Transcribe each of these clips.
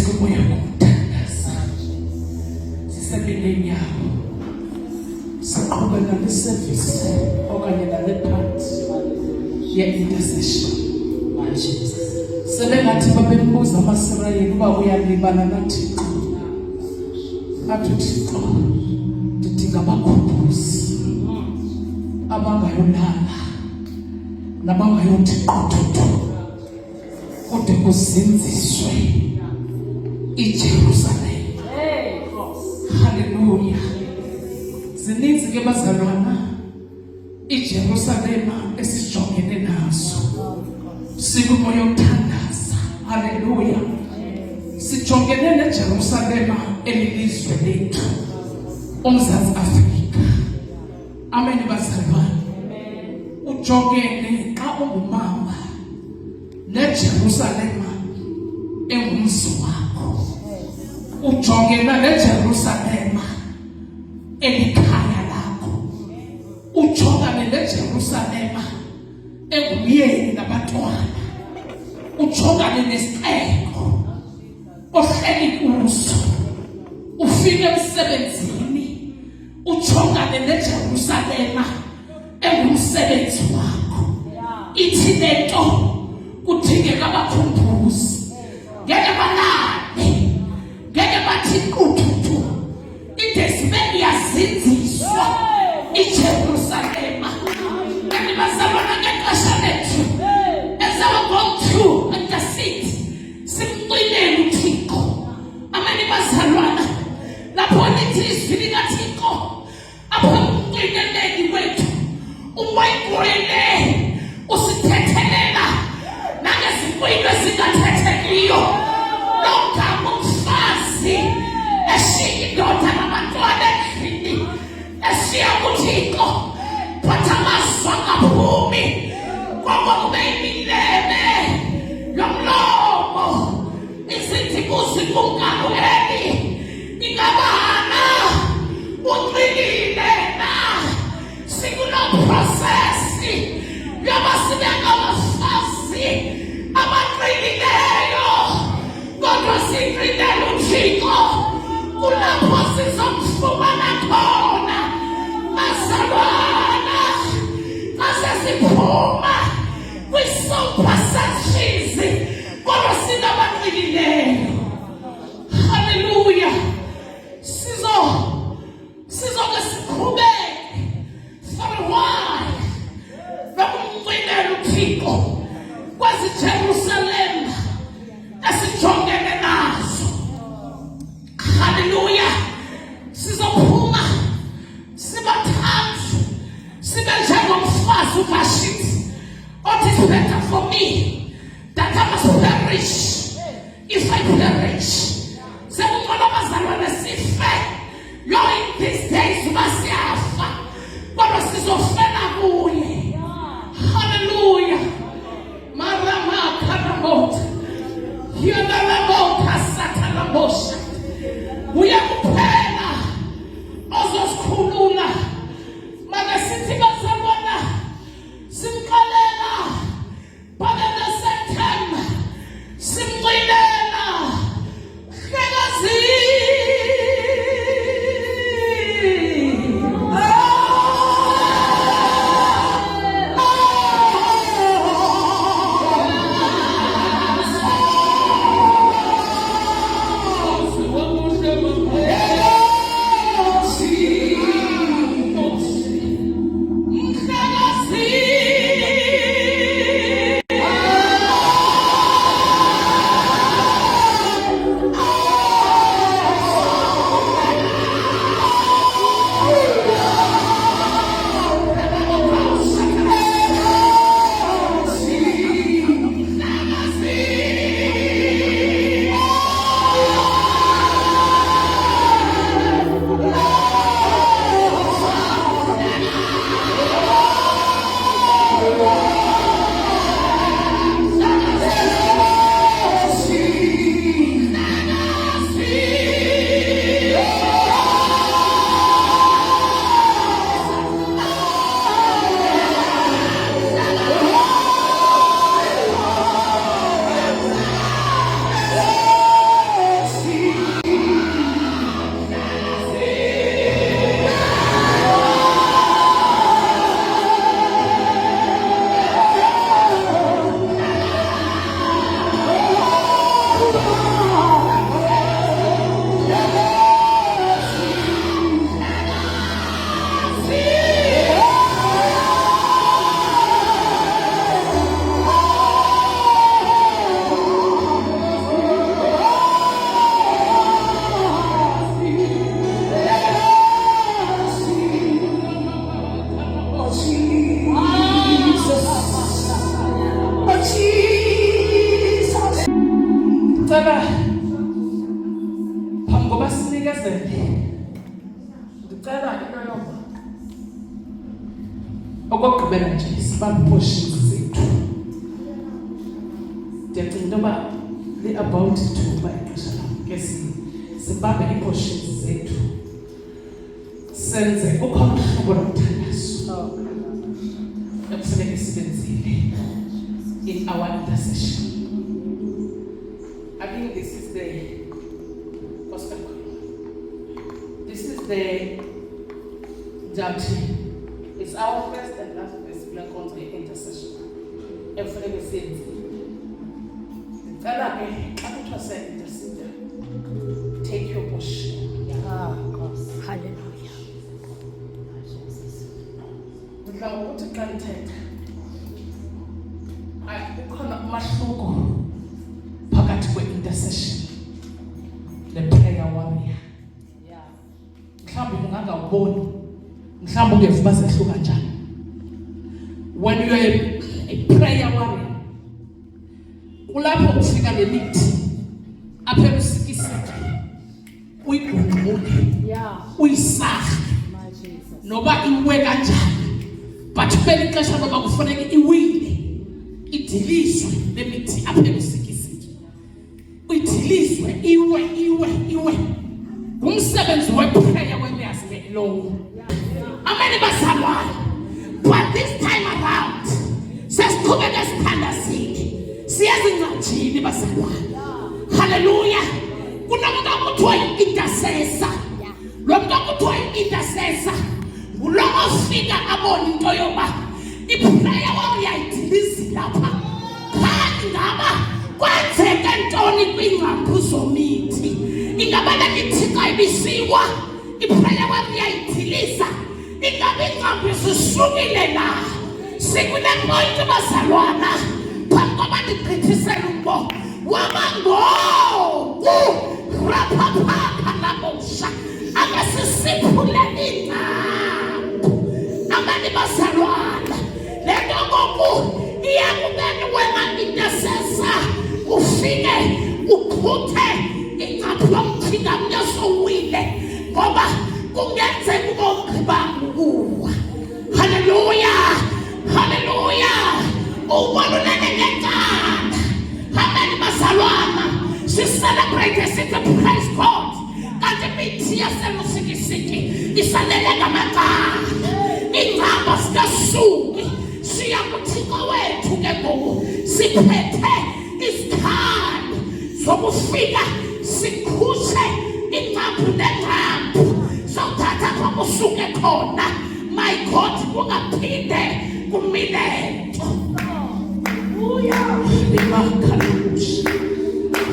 sikumoya kumthandaza sisebeleni yabo siqhubeka ngesevisi okanye nale part ye-intercession manje sebengathi babembuza amaSirayeli uba uyalibana naThixo athi Thixo ndidinga abakhumbuzi abangayolala nabangayothi qotho kude kuzinziswe iJerusalem. Hallelujah. Zininzi ke bazalwana iJerusalem esijongene nazo sikumoya wokuthandaza. Hallelujah. Sijongene neJerusalem elilizwe lethu uMzantsi Afrika. Amen bazalwana. Ujongene xa ungumama neJerusalem engumzi wakho. Ujongene neJerusalem elikhaya lakho. Ujongane neJerusalem engumyeni nabantwana. Ujongane nesixeko ohleli kuso. Ufike emsebenzini ujongane neJerusalem engumsebenzi wakho. Ithi lento kudingeka abakhumbuzi. Ngeke balale, ngeke bathi quthu. Idesibeli yazinziswa iJerusalem. Kanti bazalwana ngexesha lethu ezawa-go-to intercede simcwinele uThixo. Amanye bazalwana lapho lithi izwi likaThixo apho umcwineleli wethu uwayigwele usithethelela nangezikwilo ezingathethekiyo. Logama umfazi eshiya indoda nabantwana endlini eshiya kuThixo phatha amazwi angaphumi koko kube imileme yomlomo isithi kuzibunkalo eli ingabana ucwilile na sikunoprosesi yabasibeka abafazi abaqinileyo kodwa siqinele uThixo kulapho sizomfumana khona bazalwana asesiphuma kwisopha sashizi kodwa sinabaqinileyo. Hallelujah. Sizoke siqhubeke for a while nokumcwinela uThixo kwezi Jerusalem esijongene nazo. Hallelujah. Sizophuma sibathathu sibe njengomfazi uVashithi othi it's better for me that I must perish if I perish. Sekungcono bazalwane sife lo in these days ubasiyafa kodwa sizofela kuye. Hallelujah. Marama karabota yonalabota satanabosha uyakuphela ozosikhulula makasithi bazalwana simqalela phakade September simcilela hlekazi phambi koba sinikezele ndicela into yomba okugqibela nje sibambe portions zethu. Ndiyacinga into yoba li-about to ba ixesha lam ke sibambe ii-portions zethu senze ukhona uhlobo lomthandazo ekufuneka sibenzile in our intercession. I think this is the it's our first and last best black on the intercession. Ekufuneka siyenzile. Ndicela ke xa kuthiwa siya-intercede, take your portion. Hallelujah. Ndidla ngokuthi xa ndithetha ukhona umahluko phakathi kwe-intercession ne-prayer warrior. Mhlawumbi ungangawuboni, mhlawumbi ungeva uba zehluka njani. When you are a prayer warrior, kulapho ufika nemithi apha ebusikisiki uyigungqule uyisaha noba iwe kanjani, but kweli xesha loba kufuneka iwile idilizwe lemithi apha ebusikisiki, uyidilizwe iwe ngumsebenzi we-prayer warriors lowo. Amanye bazalwane, but this time around sesiqhubeka sithandazile siyazincajini bazalwane. Hallelujah. Kunomuntu okuthiwa yi-intercessor. Lo muntu okuthiwa yi-intercessor ngulo ofika abone into yoba i-prayer warrior idilizi lapha. Kanti ngaba kwenzeke ntoni kwiingcambu zomithi? Ingaba le mithi xa ibisiwa i-prayer warrior idiliza, ingaba iingcambu zisukile na? Sikule point bazalwana phambi koba ndigqithisele umbo waba ngoku raphapha nabosha akasisiphule ingcambu. Amanye bazalwana, le nto ngoku iyakubeni wena intercessor ufike ukhuthe ingcambu yomthinga mnyosowile ngoba kungenzeka ubongqibanga ukuwa. Hallelujah. Hallelujah. Ubaluleke ngenkanda. Amanye bazalwana, she celebrates it to praise God. Kanti imithi yasebusikisiki isalele ngamaqanda. Ingcambu zikasuki siya kuThixo wethu ke ngoku siphethe isikhali zokufika sikhushe ingcambu nengcambu sothatha kwakusuke khona. My God, kungaphinde kumile nto. Limakhalusha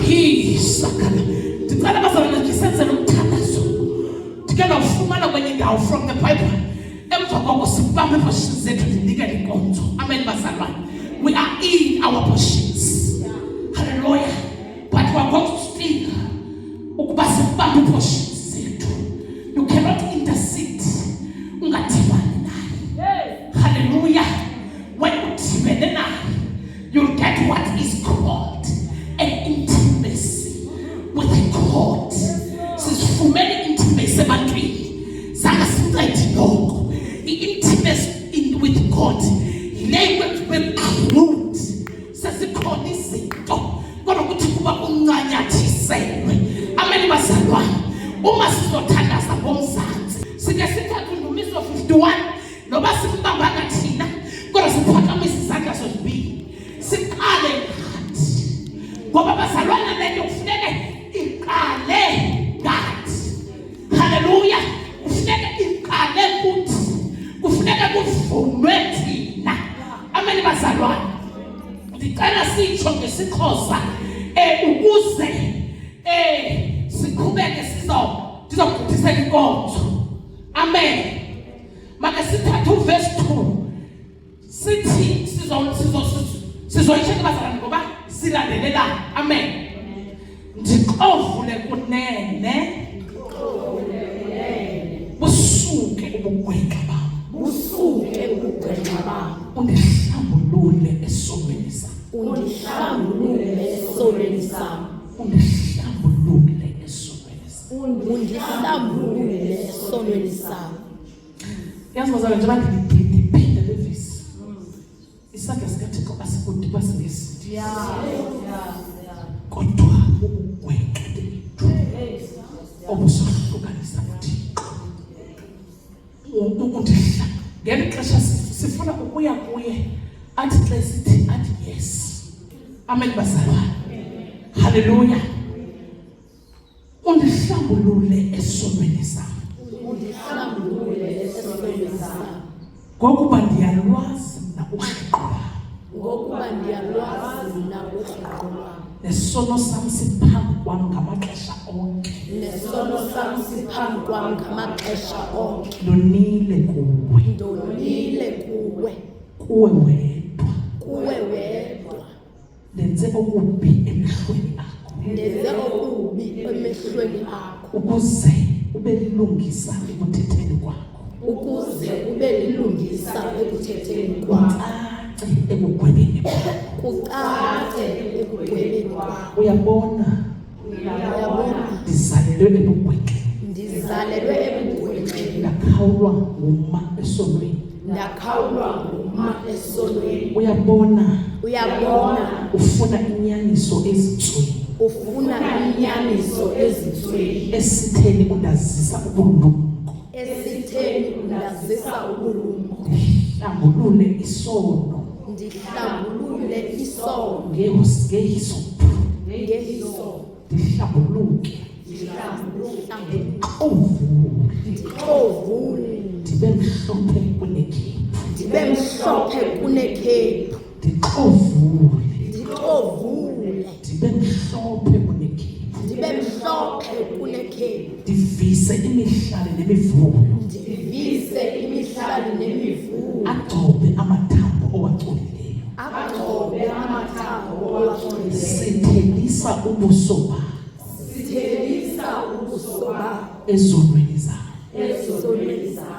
hisakala. Ndicela bazalwane ndisenze nomthandazo. Ndike ndawufumana kwenye indawo from the Bible. Emva koko sibambe portions zethu ndinikele inkonzo. Amen bazalwane. We are in our portions. Hallelujah. But we are going to still ukuba sibambe portions zethu. You cannot intercede ungadibani naye. Hallelujah. When udibene naye, you'll get what is called an intimacy with God. Sisifumene intimacy ebantwini. Zanga sincede lokho. I-intimacy with God yile kwenclude sesikhona izinto konokuthi kuba uncanyathiselwe. Amanye bazalwane, uma sizothandaza ngomzansi sike sithathe uNdumiso 51 noba simbambanga thina kodwa siphakamise izandla zombili siqale ngathi, ngoba bazalwana lento kufuneka iqale ngathi. Hallelujah. Kufuneka iqale kuthi, kufuneka kuvume thina. Amanye bazalwane, ndicela sitsho ngesiXhosa ukuze siqhubeke sizogqithisela inkonzo. Amen. Make sithathe uverse 2 sithi sizoyishela bazalwane ngoba silandelelana. Amen. Ndixovule kunene busuke ubugwenxa bam, busuke ubugwenxa bam, undihlambulule esonweni sam, undihlambulule esonweni sam, undihlambulule esonweni sam, undihlambulule esonweni sam. Yazi bazalwane nje bandiphinda levisi. Isakhe sikaThixo asikude basingesithi. Kodwa ukugwenxa lethu obusohlukanisa uThixo. Undihla ngeli xesha sifuna ukuya kuye athi xa sithi athi yes. Amen bazalwane. Hallelujah. Undihlambulule esonweni sam. Undihlambulule esonweni sam. Ngokuba ndiyalwazi nakuhlaqwa. Ngokuba ndiyalwazi nakuhlaqwa. Nesono sam siphambi kwam ngamaxesha onke. Nesono sam siphambi kwam ngamaxesha onke. Ndonile kuwe. Ndonile kuwe. Kuwe wedwa. Kuwe wedwa. Ndenze okubi emehlweni akho. Ndenze okubi emehlweni akho. Ukuze ube lilungisa ekuthetheni kwakho. Ukuze ube lilungisa ekuthetheni kwakho. Kucace ekugwebeni kwakho. Kucace ekugwebeni kwakho. Uyabona? Ndizalelwe ebugwegeni. Ndizalelwe ebugwegeni. Ndakhawulwa nguma esonweni. Ndakhawulwa nguma esonweni. Uyabona? Ufuna inyaniso ezintsweni. Ufuna inyaniso ezintsweni. Esitheni undazisa ubulumko. Esitheni undazisa ubulumko. Ndihlambulule isono. Ndihlambulule isono. Ngehisophu. Ndihlambuluke. Ndixovule. Ndibe mhlophe kunekhephu. Ndixovule. Ndibe mhlophe kunekhephu. Ndivise imihlali nemivuyo. Agcobe amathambo owacholileyo. Sithelisa ubuso bakho. Ezonweni zakho.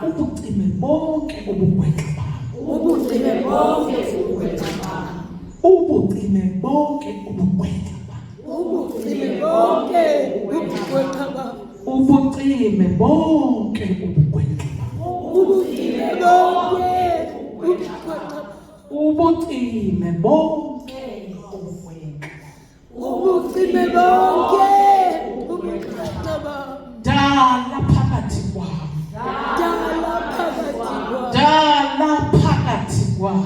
Ubucime bonke ubugwenxa bakho. Ubucime bonke ubugwenxa bakho. Ubucime bonke ubugwenxa bakho. Dala phakathi kwam.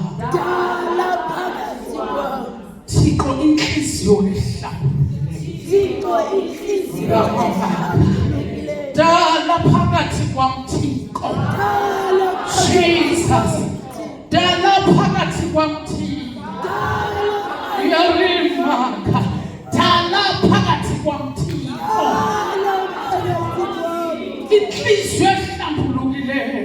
Thixo inhliziyo ehlambulukileyo. Dala phakathi kwam Thixo. Jesus. Dala phakathi kwam Thixo. Yarimaka. Dala phakathi kwam Thixo. Inhliziyo ehlambulukileyo.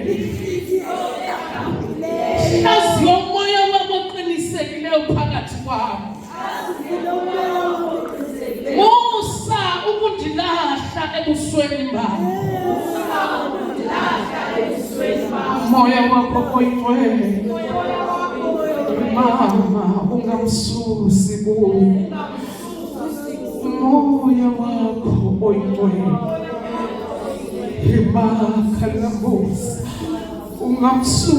Hlaziyo umoya wabo oqinisekileyo phakathi kwam. Musa ukundilahla ebusweni bam. Moya wakho oyingcwele. Mama ungamsusi kuwo. Moya wakho oyingcwele. Imakalabusa ungamsusi.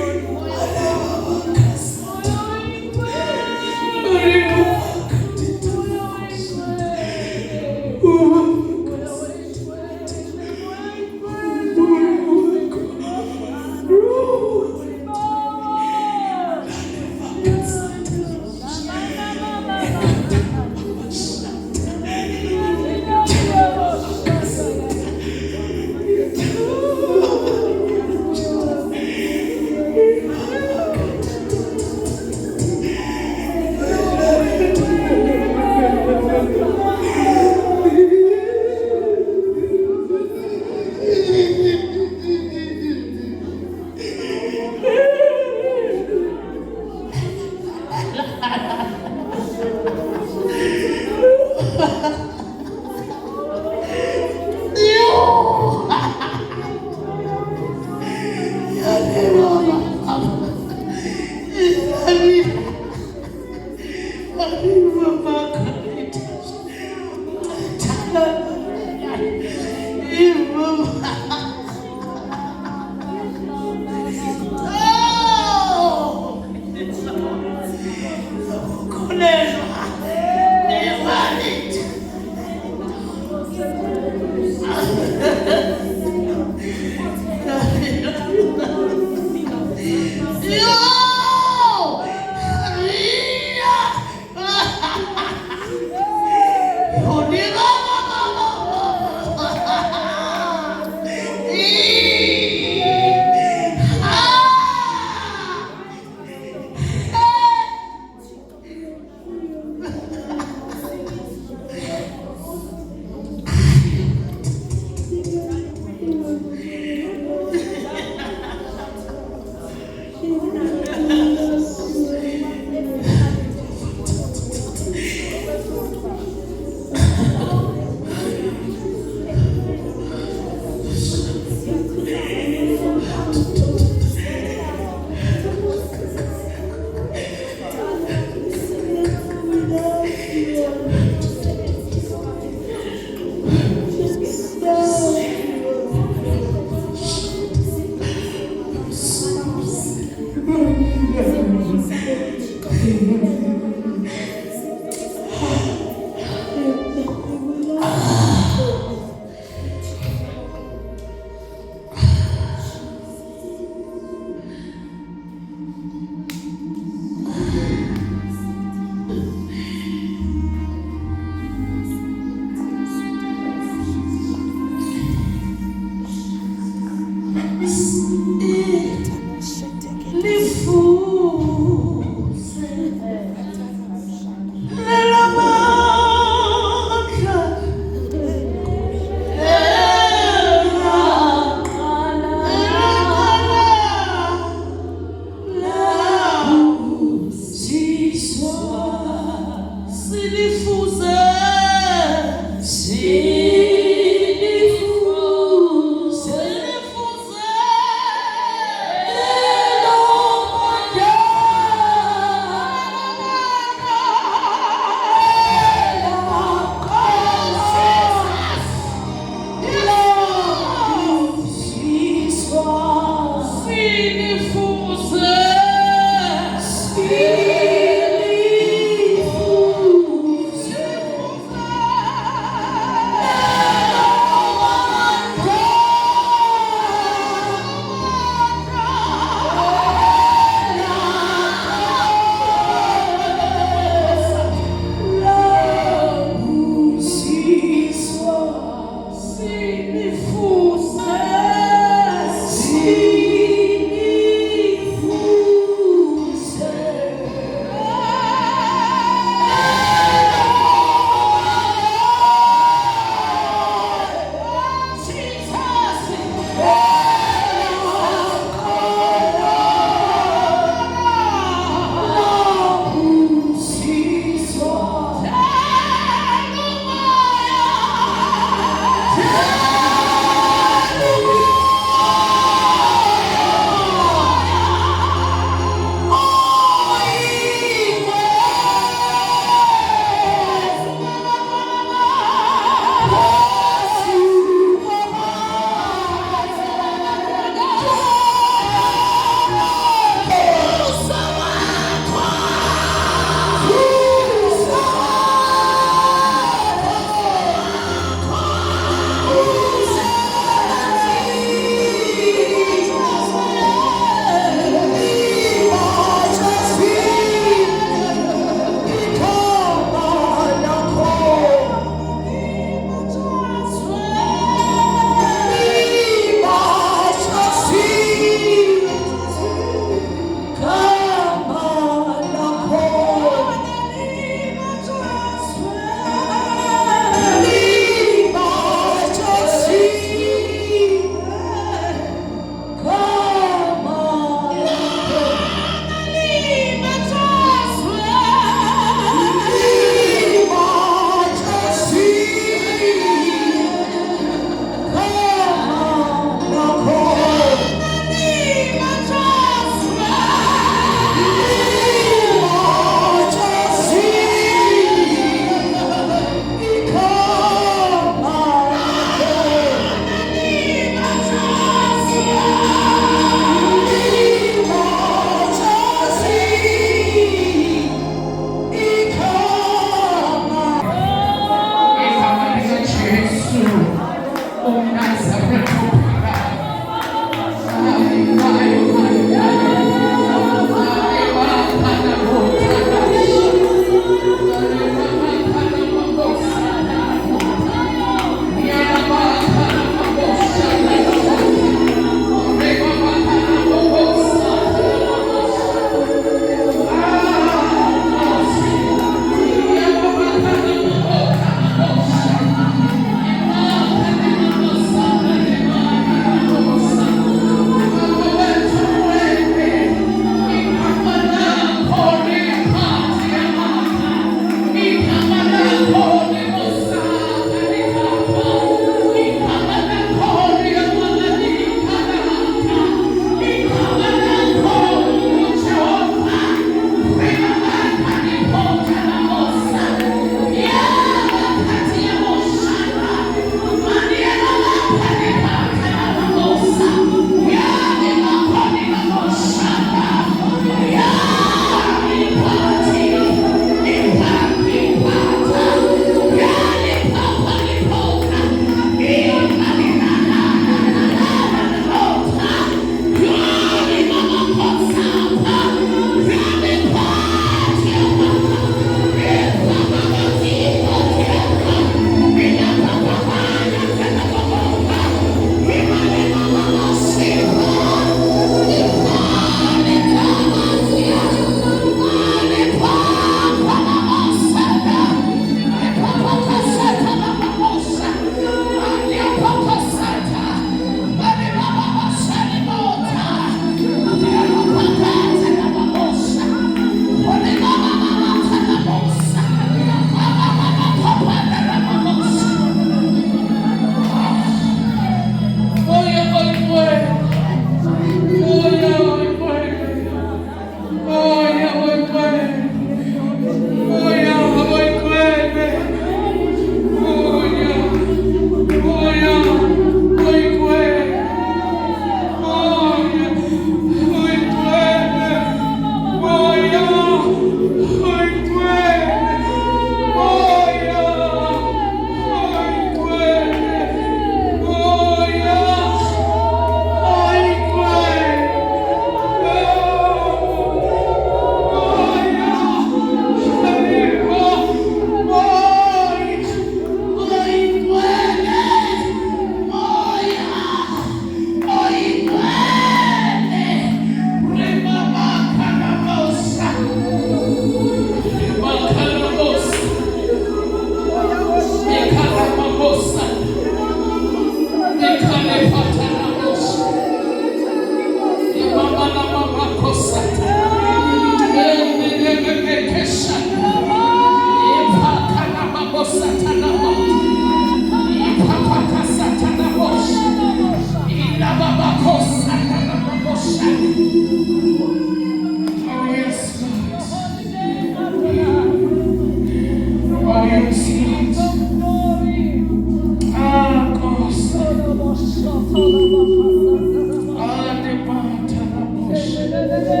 Ah,